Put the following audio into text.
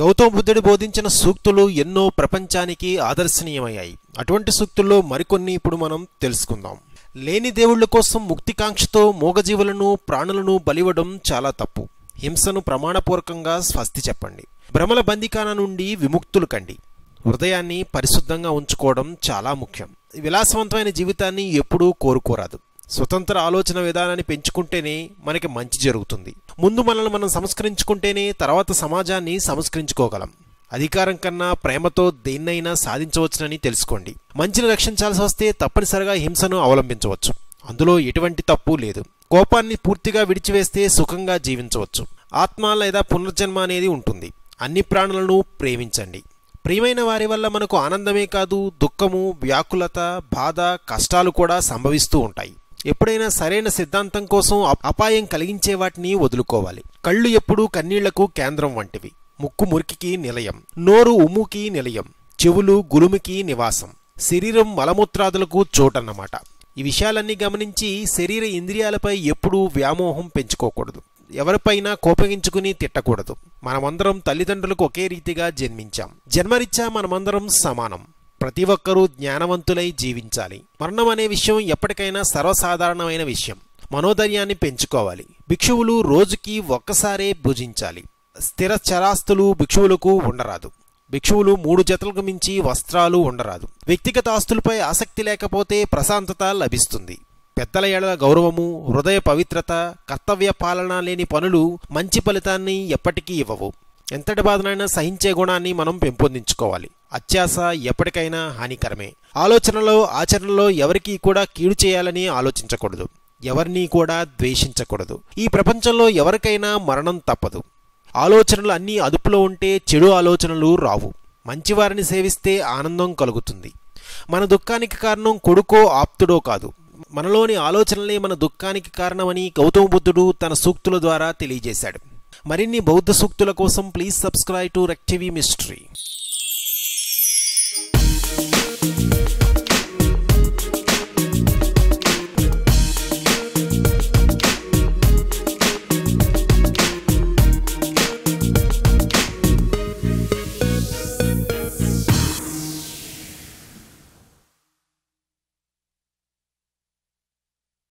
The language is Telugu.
గౌతమ బుద్ధుడు బోధించిన సూక్తులు ఎన్నో ప్రపంచానికి ఆదర్శనీయమయ్యాయి. అటువంటి సూక్తుల్లో మరికొన్ని ఇప్పుడు మనం తెలుసుకుందాం. లేని దేవుళ్ళ కోసం ముక్తికాంక్షతో మూగజీవులను ప్రాణులను బలివ్వడం చాలా తప్పు. హింసను ప్రమాణపూర్వకంగా స్వస్తి చెప్పండి. భ్రమల బందికాన నుండి విముక్తులు కండి. హృదయాన్ని పరిశుద్ధంగా ఉంచుకోవడం చాలా ముఖ్యం. విలాసవంతమైన జీవితాన్ని ఎప్పుడూ కోరుకోరాదు. స్వతంత్ర ఆలోచన విధానాన్ని పెంచుకుంటేనే మనకి మంచి జరుగుతుంది. ముందు మనల్ని మనం సంస్కరించుకుంటేనే తర్వాత సమాజాన్ని సంస్కరించుకోగలం. అధికారం కన్నా ప్రేమతో దేన్నైనా సాధించవచ్చునని తెలుసుకోండి. మంచిని రక్షించాల్సి వస్తే తప్పనిసరిగా హింసను అవలంబించవచ్చు. అందులో ఎటువంటి తప్పు లేదు. కోపాన్ని పూర్తిగా విడిచివేస్తే సుఖంగా జీవించవచ్చు. ఆత్మ లేదా పునర్జన్మ అనేది ఉంటుంది. అన్ని ప్రాణులను ప్రేమించండి. ప్రియమైన వారి వల్ల మనకు ఆనందమే కాదు, దుఃఖము, వ్యాకులత, బాధ, కష్టాలు కూడా సంభవిస్తూ ఉంటాయి. ఎప్పుడైనా సరైన సిద్ధాంతం కోసం అపాయం కలిగించే వాటిని వదులుకోవాలి. కళ్ళు ఎప్పుడూ కన్నీళ్లకు కేంద్రం వంటివి. ముక్కు మురికికి నిలయం, నోరు ఉమ్ముకి నిలయం, చెవులు గులుమికి నివాసం, శరీరం మలమూత్రాదులకు చోటన్నమాట. ఈ విషయాలన్నీ గమనించి శరీర ఇంద్రియాలపై ఎప్పుడూ వ్యామోహం పెంచుకోకూడదు. ఎవరిపైనా కోపగించుకుని తిట్టకూడదు. మనమందరం తల్లిదండ్రులకు ఒకే రీతిగా జన్మించాం. జన్మరీత్యా మనమందరం సమానం. ప్రతి ఒక్కరూ జ్ఞానవంతులై జీవించాలి. మరణం అనే విషయం ఎప్పటికైనా సర్వసాధారణమైన విషయం. మనోధైర్యాన్ని పెంచుకోవాలి. భిక్షువులు రోజుకి ఒక్కసారే భుజించాలి. స్థిర చరాస్తులు భిక్షువులకు ఉండరాదు. భిక్షువులు 3 జతలకు మించి వస్త్రాలు ఉండరాదు. వ్యక్తిగత ఆస్తులపై ఆసక్తి లేకపోతే ప్రశాంతత లభిస్తుంది. పెద్దల ఎడల గౌరవము, హృదయ పవిత్రత, కర్తవ్య పాలన లేని పనులు మంచి ఫలితాన్ని ఎప్పటికీ ఇవ్వవు. ఎంతటి బాధనైనా సహించే గుణాన్ని మనం పెంపొందించుకోవాలి. అత్యాశ ఎప్పటికైనా హానికరమే. ఆలోచనలో ఆచరణలో ఎవరికీ కూడా కీడు చేయాలని ఆలోచించకూడదు. ఎవరినీ కూడా ద్వేషించకూడదు. ఈ ప్రపంచంలో ఎవరికైనా మరణం తప్పదు. ఆలోచనలు అన్నీ అదుపులో ఉంటే చెడు ఆలోచనలు రావు. మంచివారిని సేవిస్తే ఆనందం కలుగుతుంది. మన దుఃఖానికి కారణం కొడుకో ఆప్తుడో కాదు, మనలోని ఆలోచనలే మన దుఃఖానికి కారణమని గౌతమ బుద్ధుడు తన సూక్తుల ద్వారా తెలియజేశాడు. మరిన్ని బౌద్ధ సూక్తుల కోసం ప్లీజ్ సబ్స్క్రైబ్ టు రెక్ టీవీ మిస్టరీ.